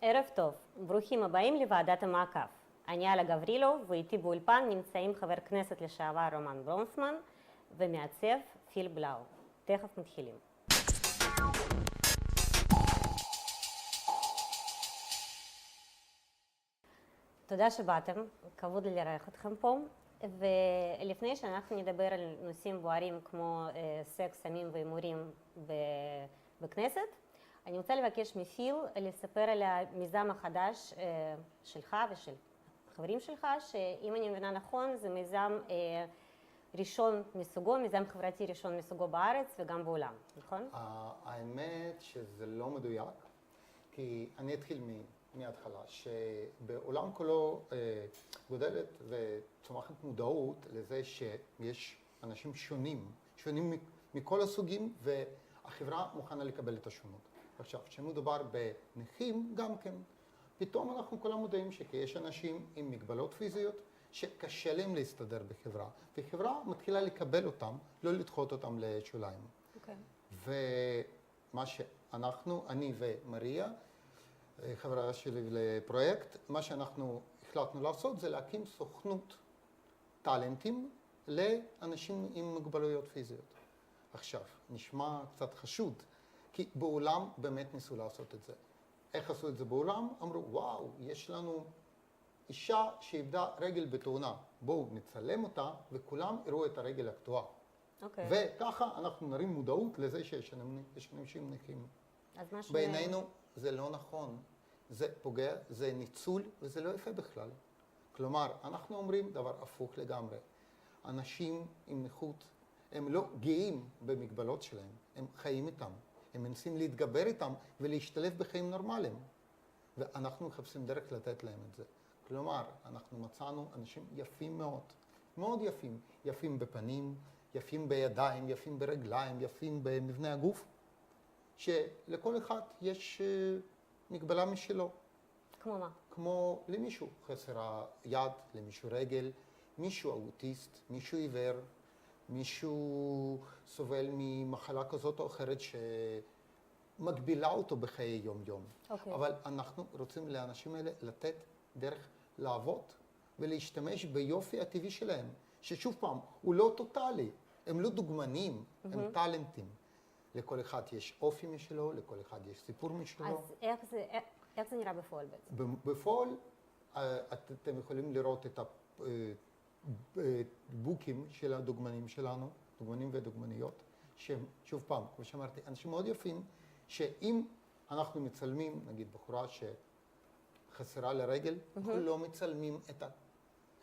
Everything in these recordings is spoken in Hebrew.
ערב טוב, ברוכים הבאים לוועדת המעקב. אני אלה גברילוב ואיתי באולפן נמצאים חבר כנסת לשעבר רומן ברונפמן ומעצב פיל בלאו. תכף מתחילים. תודה שבאתם, כבוד לי לארח אתכם פה. ולפני שאנחנו נדבר על נושאים בוערים כמו סקס, סמים והימורים בכנסת, אני רוצה לבקש מפיל לספר על המיזם החדש שלך ושל חברים שלך, שאם אני מבינה נכון, זה מיזם ראשון מסוגו, מיזם חברתי ראשון מסוגו בארץ וגם בעולם, נכון? האמת שזה לא מדויק, כי אני אתחיל מההתחלה, שבעולם כולו גודלת וצומחת מודעות לזה שיש אנשים שונים מכל הסוגים, והחברה מוכנה לקבל את השונות. עכשיו, כשמדובר בנכים, גם כן, פתאום אנחנו כולם מודעים שיש אנשים עם מגבלות פיזיות שקשה להם להסתדר בחברה, וחברה מתחילה לקבל אותם, לא לדחות אותם לשוליים. ומה שאנחנו, אני ומריה, חברה שלי לפרויקט, מה שאנחנו החלטנו לעשות זה להקים סוכנות טלנטים לאנשים עם מוגבלויות פיזיות. עכשיו, נשמע קצת חשוד, כי בעולם באמת ניסו לעשות את זה. איך עשו את זה בעולם? אמרו, וואו, יש לנו אישה שאיבדה רגל בתאונה, בואו נצלם אותה וכולם יראו את הרגל הקטועה. וככה אנחנו נרים מודעות לזה שיש אנשים נכים. בעינינו זה לא נכון, זה פוגע, זה ניצול וזה לא יפה בכלל. כלומר, אנחנו אומרים דבר הפוך לגמרי. אנשים עם נכות הם לא גאים במגבלות שלהם, הם חיים איתם. הם מנסים להתגבר איתם ולהשתלב בחיים נורמליים. ואנחנו מחפשים דרך לתת להם את זה. כלומר, אנחנו מצאנו אנשים יפים מאוד, מאוד יפים. יפים בפנים, יפים בידיים, יפים ברגליים, יפים במבנה הגוף, שלכל אחד יש מגבלה משלו. כמו מה? כמו למישהו חסר היד, למישהו רגל, מישהו אוטיסט, מישהו עיוור, מישהו סובל ממחלה כזאת או אחרת שמגבילה אותו בחיי יום-יום. אבל אנחנו רוצים לאנשים האלה לתת דרך לעבוד ולהשתמש ביופי הטבעי שלהם, ששוב פעם, הוא לא טוטלי, הם לא דוגמנים, הם טלנטים. לכל אחד יש אופי משלו, לכל אחד יש סיפור משלו. אז איך זה נראה בפועל בעצם? בפועל אתם יכולים לראות את בוקים של הדוגמנים שלנו, דוגמנים ודוגמניות, שהם, שוב פעם, כמו שאמרתי, אנשים מאוד יפים, שאם אנחנו מצלמים, נגיד בחורה שחסרה לרגל, אנחנו לא מצלמים את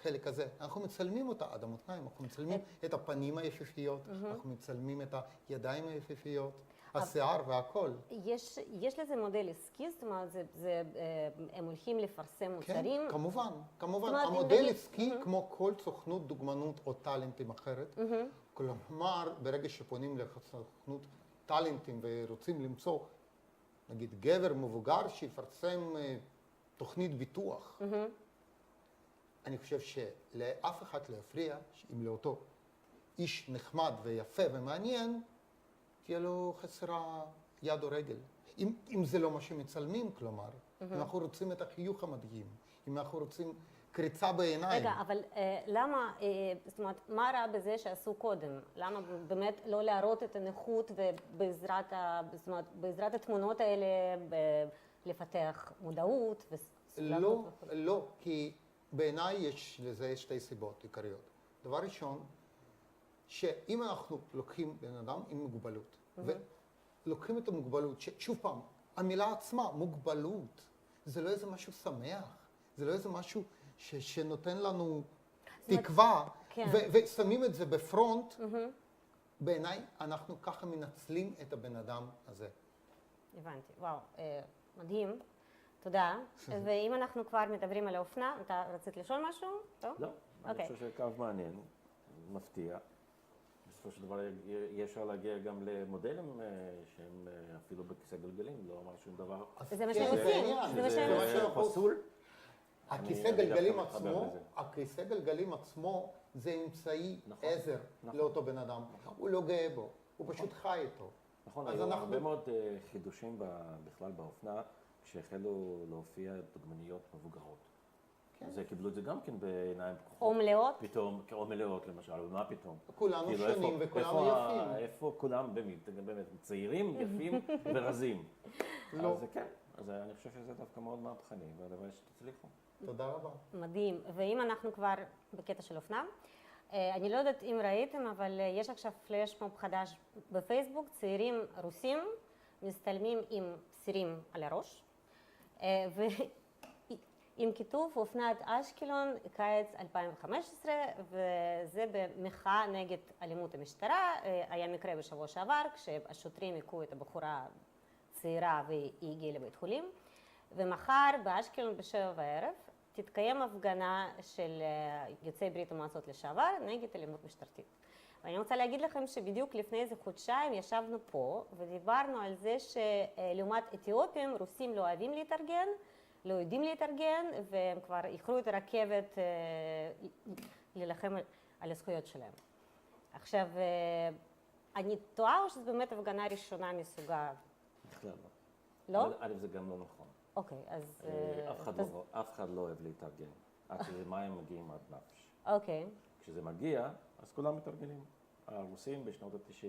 החלק הזה, אנחנו מצלמים אותה עד המותניים, אנחנו מצלמים את הפנים היפהפיות, אנחנו מצלמים את הידיים היפהפיות, השיער והכל. יש לזה מודל עסקי? זאת אומרת, הם הולכים לפרסם מוצרים? כן, כמובן. המודל עסקי, כמו כל סוכנות דוגמנות או טלנטים אחרת, כלומר, ברגע שפונים לסוכנות טלנטים ורוצים למצוא, נגיד, גבר מבוגר שיפרסם תוכנית ביטוח, אני חושב שלאף אחד לא יפריע, אם לאותו איש נחמד ויפה ומעניין, תהיה לו חסרה יד או רגל. אם זה לא מה שמצלמים, כלומר, אם אנחנו רוצים את החיוך המדהים, אם אנחנו רוצים קריצה בעיניים. רגע, אבל למה, זאת אומרת, מה רע בזה שעשו קודם? למה באמת לא להראות את הנכות ובעזרת התמונות האלה לפתח מודעות? לא, כי בעיניי יש לזה שתי סיבות עיקריות. דבר ראשון, שאם אנחנו לוקחים בן אדם עם מוגבלות, ולוקחים את המוגבלות, ששוב פעם, המילה עצמה, מוגבלות, זה לא איזה משהו שמח, זה לא איזה משהו שנותן לנו תקווה, ושמים את זה בפרונט, בעיניי אנחנו ככה מנצלים את הבן אדם הזה. הבנתי, וואו, מדהים. תודה. ואם אנחנו כבר מדברים על האופנה, אתה רצית לשאול משהו? לא, אני חושב שקו מעניין, מפתיע. בסופו של דבר יהיה אפשר להגיע גם למודלים שהם אפילו בכיסא גלגלים, לא אמר שום דבר. זה מה שהם עושים, זה מה שהם עושים. זה פסול. הכיסא גלגלים עצמו זה אמצעי עזר לאותו בן אדם. הוא לא גאה בו, הוא פשוט חי איתו. נכון, היו הרבה מאוד חידושים בכלל באופנה. כשהחלו להופיע דוגמניות מבוגרות. כן. אז קיבלו את זה גם כן בעיניים פקוחות. או מלאות? פתאום, או מלאות למשל, ומה פתאום? כולנו כאילו, שונים וכולנו יפים. איפה כולם באמת צעירים, יפים ורזים? לא. אז כן, אז אני חושב שזה דווקא מאוד מהפכני, והלוואי שתצליחו. תודה רבה. מדהים. ואם אנחנו כבר בקטע של אופנה, אני לא יודעת אם ראיתם, אבל יש עכשיו פלאשמוב חדש בפייסבוק, צעירים רוסים מסתלמים עם סירים על הראש, עם כיתוב אופנת אשקלון, קיץ 2015, וזה במחאה נגד אלימות המשטרה. היה מקרה בשבוע שעבר, כשהשוטרים הכו את הבחורה צעירה והיא הגיעה לבית חולים, ומחר באשקלון ב19:00 תתקיים הפגנה של יוצאי ברית המועצות לשעבר נגד אלימות משטרתית. ואני רוצה להגיד לכם שבדיוק לפני איזה חודשיים ישבנו פה ודיברנו על זה שלעומת אתיופים, רוסים לא אוהבים להתארגן, לא יודעים להתארגן, והם כבר איחרו את הרכבת להילחם על הזכויות שלהם. עכשיו, אני טועה או שזו באמת הפגנה ראשונה מסוגה? בכלל לא. לא? אבל א', זה גם לא נכון. אוקיי, אז... אף אחד לא אוהב להתארגן, עד שמים מגיעים עד נפש. אוקיי. כשזה מגיע, אז כולם מתארגנים. הרוסים בשנות ה-90,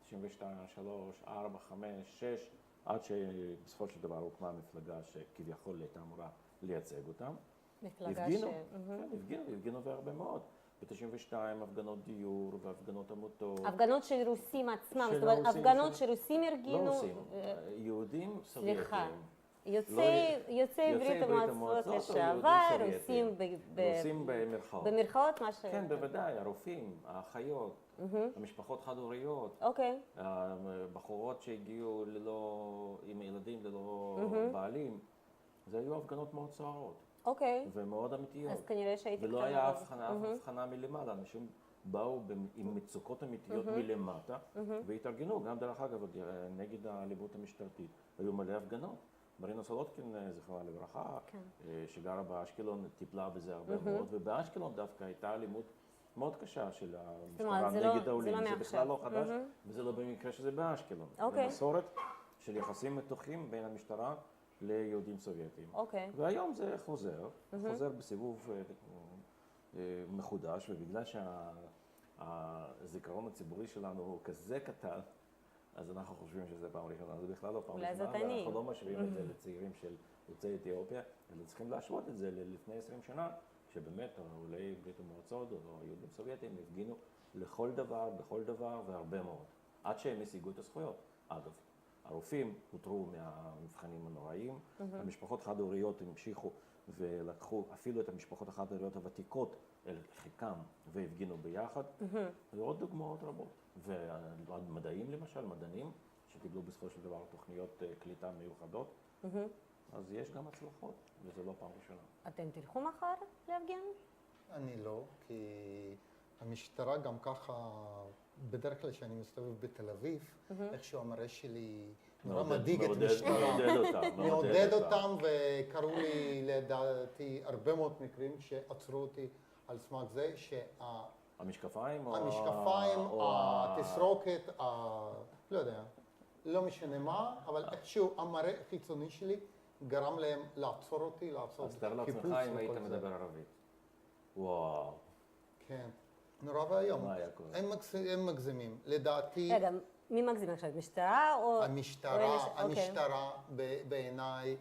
92, 3, 4, 5, 6, עד שבסופו של דבר הוקמה מפלגה שכביכול הייתה אמורה לייצג אותם. מפלגה הפגינו, הפגינו והרבה מאוד. ב-92 הפגנות דיור והפגנות עמותות. הפגנות של רוסים עצמם, של זאת אומרת, הרוסים, הפגנות שרוסים ארגנו... לא רוסים, יהודים סובייטים. סליחה. יוצאי ברית המועצות לשעבר, רוסים רוסים במרכאות. במרכאות, מה ש... כן, בוודאי, הרופאים, האחיות, המשפחות חד-הוריות, אוקיי. הבחורות שהגיעו עם ילדים ללא בעלים, זה היו הפגנות מאוד סוערות. אוקיי. ומאוד אמיתיות. אז כנראה שהייתי ולא היה הבחנה מלמעלה, אנשים באו עם מצוקות אמיתיות מלמטה, והתארגנו, גם דרך אגב, נגד האלימות המשטרתית. היו מלא הפגנות. מרינה סולודקין, זכרה לברכה, שגרה באשקלון, טיפלה בזה הרבה מאוד, ובאשקלון דווקא הייתה אלימות מאוד קשה של המשטרה נגד העולים. זה בכלל לא חדש, וזה לא במקרה שזה באשקלון. זה מסורת של יחסים מתוחים בין המשטרה ליהודים סובייטים. והיום זה חוזר בסיבוב מחודש, ובגלל שהזיכרון הציבורי שלנו הוא כזה קטן, אז אנחנו חושבים שזה פעם ראשונה, זה בכלל לא פעם ראשונה, ואנחנו לא משווים את זה לצעירים של יוצאי אתיופיה, אלא צריכים להשוות את זה ללפני 20 שנה, שבאמת עולי ברית המועצות או היהודים סובייטים הפגינו לכל דבר, בכל דבר והרבה מאוד, עד שהם השיגו את הזכויות. אגב, הרופאים הותרו מהמבחנים הנוראיים, המשפחות חד-הוריות המשיכו ולקחו אפילו את המשפחות החד-הוריות הוותיקות אל חיקם והפגינו ביחד, ועוד דוגמאות רבות. והמדעים למשל, מדענים, שקיבלו בסופו של דבר תוכניות קליטה מיוחדות, אז יש גם הצלחות, וזה לא פעם ראשונה. אתם תלכו מחר להפגין? אני לא, כי המשטרה גם ככה, בדרך כלל כשאני מסתובב בתל אביב, איכשהו המראה שלי נורא מדאיג את המשטרה. מעודד אותם, וקראו לי לדעתי הרבה מאוד מקרים שעצרו אותי על סמך זה המשקפיים או התסרוקת, לא יודע, לא משנה מה, אבל איכשהו המראה החיצוני שלי גרם להם לעצור אותי, לעשות חיפוש וכל זה. אז תאר לעצמך אם היית מדבר ערבית. וואו. כן, נורא ואיום. מה היה קורה? הם מגזימים, לדעתי... רגע, מי מגזים עכשיו? משטרה או... המשטרה בעיניי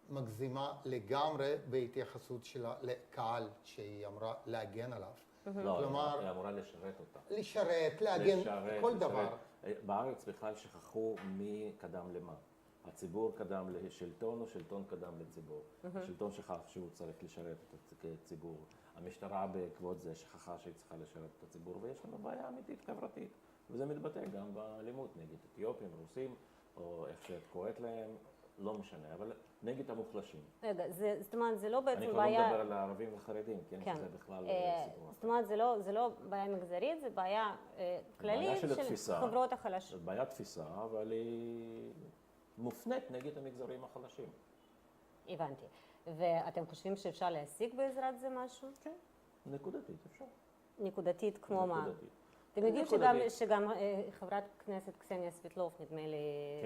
מגזימה לגמרי בהתייחסות שלה לקהל שהיא אמרה להגן עליו. לא, היא אמורה לשרת אותה. לשרת, להגן, כל דבר. בארץ בכלל שכחו מי קדם למה. הציבור קדם לשלטון או שלטון קדם לציבור. השלטון שכח שהוא צריך לשרת את הציבור. המשטרה בעקבות זה שכחה שהיא צריכה לשרת את הציבור, ויש לנו בעיה אמיתית חברתית. וזה מתבטא גם באלימות נגד אתיופים, רוסים, או איך שאת קוראת להם, לא משנה, אבל נגד המוחלשים. רגע, זאת אומרת, זה לא בעצם בעיה... אני כבר לא מדבר על הערבים וחרדים, כן? שזה בכלל סיפור אחר. זאת אומרת, זה לא בעיה מגזרית, זה בעיה כללית של חברות החלשות. זה בעיה תפיסה, אבל היא מופנית נגד המגזרים החלשים. הבנתי. ואתם חושבים שאפשר להשיג בעזרת זה משהו? כן, נקודתית אפשר. נקודתית כמו מה? אתם יודעים שגם חברת כנסת קסניה סבטלוב, נדמה לי,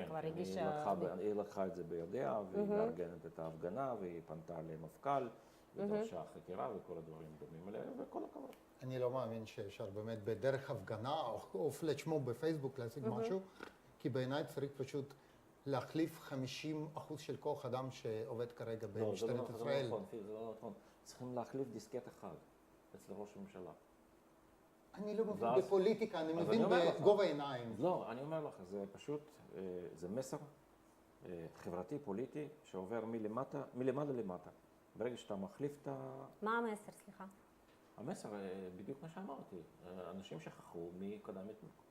כבר הגישה... היא לקחה את זה בידיה, והיא מארגנת את ההפגנה, והיא פנתה למפכ"ל, ודרשה חקירה וכל הדברים דומים עליהם, וכל הכבוד. אני לא מאמין שאפשר באמת בדרך הפגנה, או פלאש מוב בפייסבוק להשיג משהו, כי בעיניי צריך פשוט להחליף 50% של כוח אדם שעובד כרגע במשטרת ישראל. זה לא נכון. צריכים להחליף דיסקט אחד אצל ראש הממשלה. אני לא מבין בפוליטיקה, אני מבין בגובה העיניים. לא, אני אומר לך, זה פשוט, זה מסר חברתי, פוליטי, שעובר מלמעלה למטה. ברגע שאתה מחליף את ה... מה המסר, סליחה? המסר, בדיוק מה שאמרתי. אנשים שכחו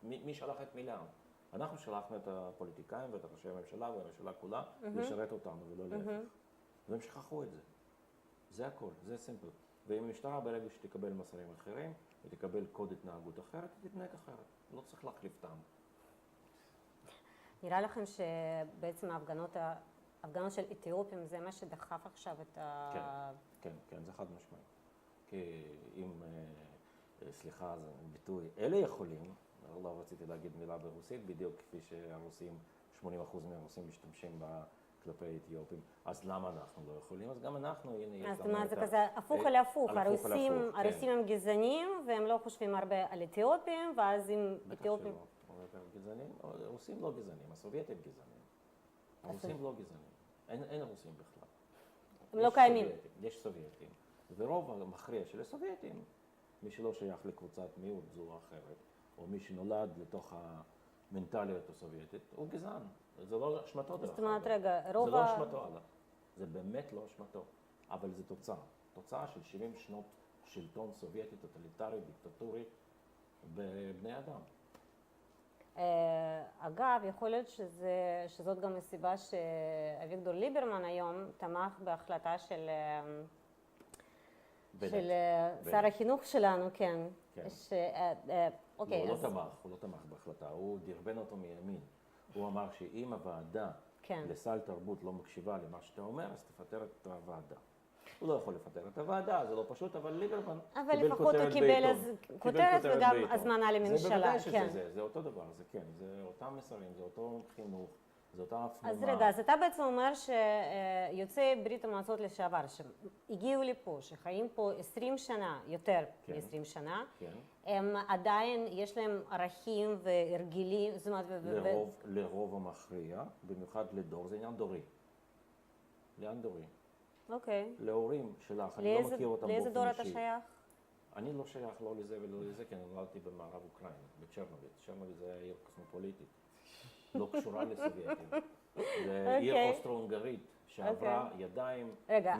מי שלח את מי לאן. אנחנו שלחנו את הפוליטיקאים ואת ראשי הממשלה והממשלה כולה לשרת אותנו ולא להפך. והם שכחו את זה. זה הכל, זה סימפל. ואם המשטרה ברגע שתקבל מסרים אחרים ותקבל קוד התנהגות אחרת, תתנהג אחרת. לא צריך להחליף טעם. נראה לכם שבעצם ההפגנות של אתיופים זה מה שדחף עכשיו את ה... כן, זה חד משמעי. כי אם, סליחה, זה ביטוי, אלה יכולים, לא רציתי להגיד מילה ברוסית, בדיוק כפי שהרוסים, 80% מהרוסים משתמשים בה כלפי אתיופים, אז למה אנחנו לא יכולים? אז גם אנחנו, הנה, יש לנו את ה... זאת אומרת, זה כזה הפוך על הפוך, הרוסים הם גזענים והם לא חושבים הרבה על אתיופים, ואז אם אתיופים... בטח שלא, גזענים, הרוסים לא גזענים, הסובייטים גזענים. הרוסים לא גזענים, אין רוסים בכלל. הם לא קיימים. יש סובייטים, ורוב המכריע של הסובייטים, מי שלא שייך לקבוצת מיעוט זו או אחרת, או מי שנולד לתוך המנטליות הסובייטית, הוא גזען. זה לא אשמתו דרך אגב. זאת אומרת, רגע, רוב... זה לא אשמתו, זה באמת לא אשמתו, אבל זה תוצאה של 70 שנות שלטון סובייטי, טוטליטרי, דיקטטורי, בבני אדם. אגב, יכול להיות שזאת גם הסיבה שאביגדור ליברמן היום תמך בהחלטה של שר החינוך שלנו, כן. הוא לא תמך בהחלטה, הוא דרבן אותו מימין. הוא אמר שאם הוועדה לסל תרבות לא מקשיבה למה שאתה אומר, אז תפטר את הוועדה. הוא לא יכול לפטר את הוועדה, זה לא פשוט, אבל ליברמן קיבל כותרת בעיתון. אבל לפחות הוא קיבל כותרת וגם הזמנה לממשלה. זה בוודאי שזה, זה אותו דבר, זה כן, זה אותם מסרים, זה אותו חינוך, זה אותה הפנמה. אז רגע, אז אתה בעצם אומר שיוצאי ברית המועצות לשעבר, שהגיעו לפה, שחיים פה 20 שנה, יותר מ-20 שנה, הם עדיין, יש להם ערכים והרגלים, זאת אומרת... לרוב המכריע, במיוחד לדור, זה עניין דורי. לאן דורי? אוקיי. להורים שלך, אני לא מכיר אותם באופן אישי. לאיזה דור אתה שייך? אני לא שייך לא לזה ולא לזה, כי אני נולדתי במערב אוקראינה, בצ'רנוביץ. צ'רנוביץ זה עיר קוסמופוליטית, לא קשורה לסובייטים. זה עיר אוסטרו-הונגרית שעברה ידיים... רגע,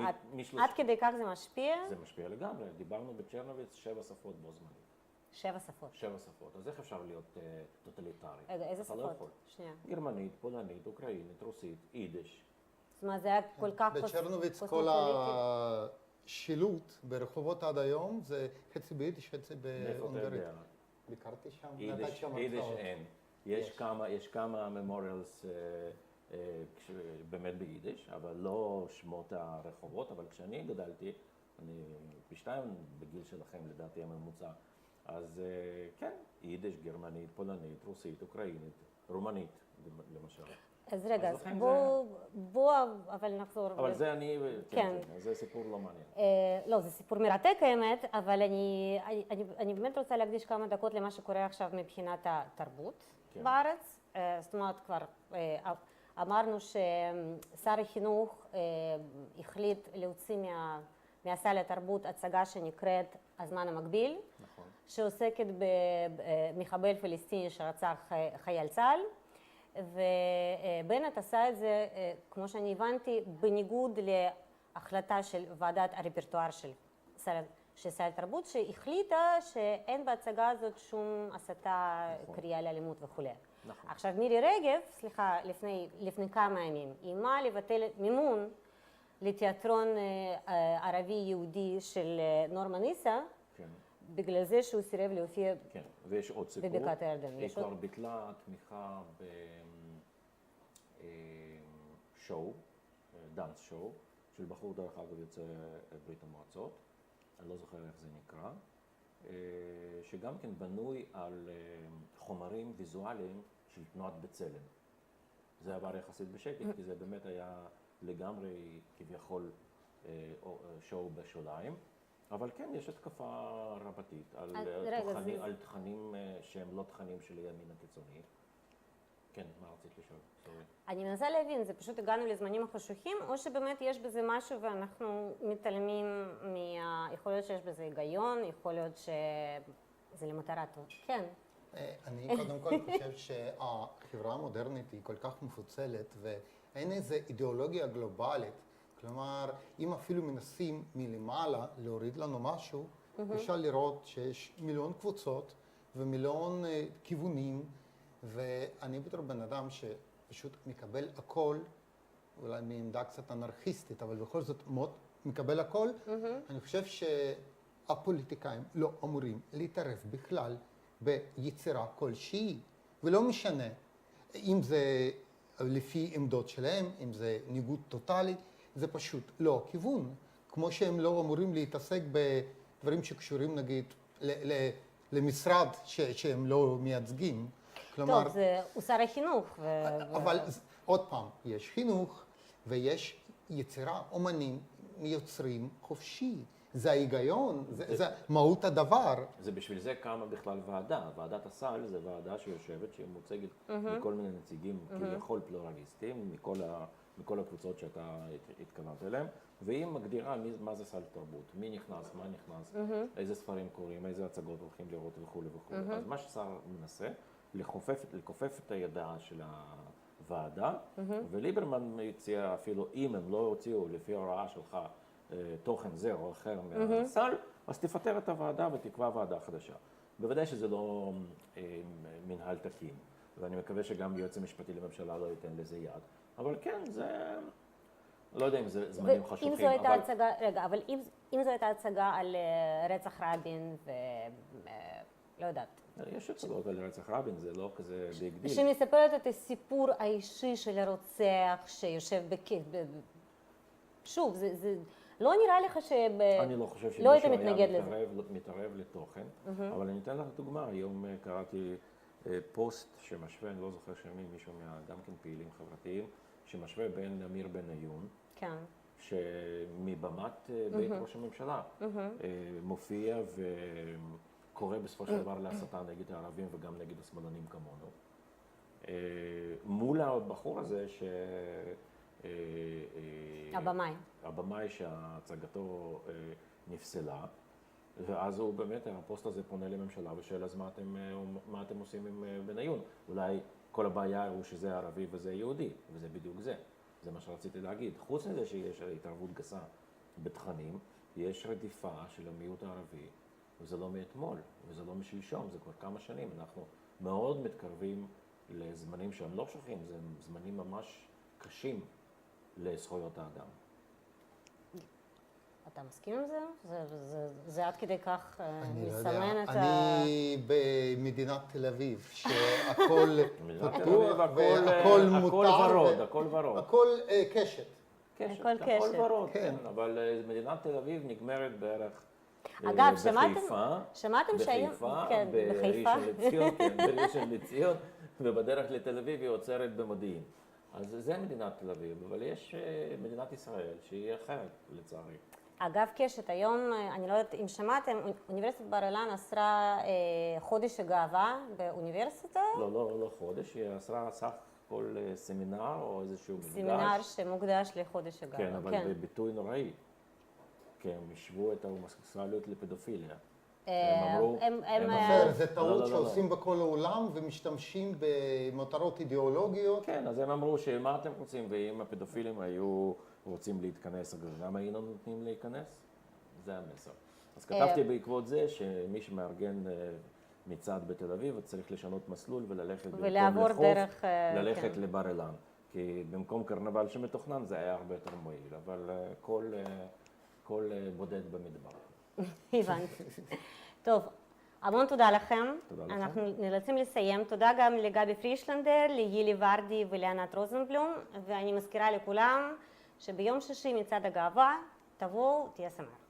עד כדי כך זה משפיע? זה משפיע לגמרי. דיברנו בצ'רנוביץ 7 שפות בו זמנית. 7 שפות? 7 שפות. אז איך אפשר להיות טוטליטרי? רגע, איזה שפות? שנייה. גרמנית, פולנית, אוקראינית, רוסית, יידיש. זאת אומרת, זה היה כל כך בצ'רנוביץ כל השילוט ברחובות עד היום זה חצי ביידיש, חצי בהונגרית. ביקרתי שם, נתתי שם יידיש אין. יש כמה ממוריאלס באמת ביידיש, אבל לא שמות הרחובות, אבל כשאני גדלתי, אני פי 2 בגיל שלכם לדעתי הממוצע, אז כן, יידיש, גרמנית, פולנית, רוסית, אוקראינית, רומנית למשל. אז רגע, בואו אבל נחזור. אבל זה כן, זה סיפור לא מעניין. לא, זה סיפור מרתק האמת, אבל אני באמת רוצה להקדיש כמה דקות למה שקורה עכשיו מבחינת התרבות בארץ. זאת אומרת, כבר אמרנו ששר החינוך החליט להוציא מהסל התרבות הצגה שנקראת הזמן המקביל, שעוסקת במחבל פלסטיני שרצח חייל צה"ל. ובנט עשה את זה, כמו שאני הבנתי, בניגוד להחלטה של ועדת הרפרטואר של סל תרבות, שהחליטה שאין בהצגה הזאת שום הסתה, קריאה לאלימות וכו'. עכשיו מירי רגב, סליחה, לפני כמה ימים, איימה לבטל מימון לתיאטרון ערבי-יהודי של נורמן עיסא, בגלל זה שהוא סירב להופיע בבקעת הירדן. כן, ויש עוד סיפור. היא כבר ביטלה תמיכה בשואו, דאנס שואו, של בחור דרך אגב יוצא ברית המועצות, אני לא זוכר איך זה נקרא, שגם כן בנוי על חומרים ויזואליים של תנועת בצלם. זה עבר יחסית בשקט, כי זה באמת היה לגמרי כביכול שואו בשוליים. אבל כן, יש התקפה רבתית על תכנים שהם לא תכנים של הימין הקיצוני. כן, מה רצית לשאול? אני מנסה להבין, זה פשוט הגענו לזמנים החשוכים, או שבאמת יש בזה משהו ואנחנו מתעלמים יכול להיות שיש בזה היגיון, יכול להיות שזה למטרה טוב. כן. אני קודם כל חושב שהחברה המודרנית היא כל כך מפוצלת ואין איזו אידיאולוגיה גלובלית. כלומר, אם אפילו מנסים מלמעלה להוריד לנו משהו, אפשר לראות שיש מיליון קבוצות ומיליון כיוונים, ואני בתור בן אדם שפשוט מקבל הכל, אולי מעמדה קצת אנרכיסטית, אבל בכל זאת מקבל הכל, אני חושב שהפוליטיקאים לא אמורים להתערב בכלל ביצירה כלשהי, ולא משנה אם זה לפי עמדות שלהם, אם זה ניגוד טוטלי, זה פשוט לא הכיוון. כמו שהם לא אמורים להתעסק בדברים שקשורים נגיד למשרד שהם לא מייצגים. טוב, הוא שר החינוך. אבל עוד פעם, יש חינוך ויש יצירה, אומנים יוצרים חופשי. זה ההיגיון, זה מהות הדבר. זה בשביל זה קמה בכלל ועדה. ועדת הסל זה ועדה שיושבת, שמוצגת מכל מיני נציגים כביכול פלורליסטים, מכל הקבוצות שאתה התכוונת אליהם, והיא מגדירה מה זה סל תרבות, מי נכנס, מה נכנס, איזה ספרים קוראים, איזה הצגות הולכים לראות וכו' וכו'. אז מה ששר מנסה, לכופף את הידעה של הוועדה, וליברמן הציע אפילו אם הם לא הוציאו לפי ההוראה שלך תוכן זה או אחר מהסל, אז תפטר את הוועדה ותקבע ועדה חדשה. בוודאי שזה לא מנהל תקין, ואני מקווה שגם יועץ המשפטי לממשלה לא ייתן לזה יד. אבל כן, זה... לא יודע אם זה זמנים חשוכים, אם זו הייתה הצגה, רגע, אבל אם זו הייתה הצגה על רצח רבין לא יודעת. יש הצגות על רצח רבין, זה לא כזה ביג דיל. שמספרת את הסיפור האישי של הרוצח שיושב שוב, זה לא נראה לך אני לא חושב לא היית שמישהו מתנגד היה לזה. מתערב לתוכן, אבל אני אתן לך דוגמה. היום קראתי פוסט שמשווה, אני לא זוכר שמי, מישהו גם כן פעילים חברתיים, שמשווה בין אמיר בניון, כן. שמבמת בית ראש הממשלה מופיע וקורא בסופו של דבר להסתה נגד הערבים וגם נגד השמאלנים כמונו. מול הבחור הזה הבמאי שהצגתו נפסלה, ואז הוא באמת, הפוסט הזה פונה לממשלה ושואל אז מה אתם עושים עם בניון? אולי כל הבעיה הוא שזה ערבי וזה יהודי, וזה בדיוק זה. זה מה שרציתי להגיד. חוץ מזה שיש התערבות גסה בתכנים, יש רדיפה של המיעוט הערבי, וזה לא מאתמול, וזה לא משלשום, זה כבר כמה שנים. אנחנו מאוד מתקרבים לזמנים שהם לא שוכחים, זה זמנים ממש קשים לזכויות האדם. אתה מסכים עם זה? זה עד כדי כך מסמן את אני במדינת תל אביב, שהכל פתוח והכל מותר. הכל ורוד. הכל קשת. הכל ורוד, כן. אבל מדינת תל אביב נגמרת בערך אגב, שמעתם שהיום... בראשון לציון, ובדרך לתל אביב היא עוצרת במודיעין. אז זה מדינת תל אביב, אבל יש מדינת ישראל שהיא אחרת, לצערי. אגב, קשת, היום, אני לא יודעת אם שמעתם, אוניברסיטת בר אילן אסרה חודש הגאווה באוניברסיטה? לא חודש, היא אסרה סך כל סמינר או איזשהו מפגש. סמינר שמוקדש לחודש הגאווה. כן, אבל בביטוי נוראי. כי הם השוו את ההומוסקסואליות לפדופיליה. הם אמרו... זה טעות שעושים בכל העולם ומשתמשים במטרות אידיאולוגיות. כן, אז הם אמרו שמה אתם רוצים, ואם הפדופילים היו רוצים להתכנס, למה היינו נותנים להיכנס? זה המסר. אז כתבתי בעקבות זה שמי שמארגן מצעד בתל אביב צריך לשנות מסלול וללכת במקום לחוף, ללכת לבר אילן. כי במקום קרנבל שמתוכנן זה היה הרבה יותר מועיל, אבל כל בודד במדבר. הבנתי. טוב, המון תודה לכם. תודה לכם. אנחנו נאלצים לסיים. תודה גם לגבי פרישלנדר, לילי ורדי ולענת רוזנבלום, ואני מזכירה לכולם שביום שישי מצעד הגאווה תבואו, תהיה שמח.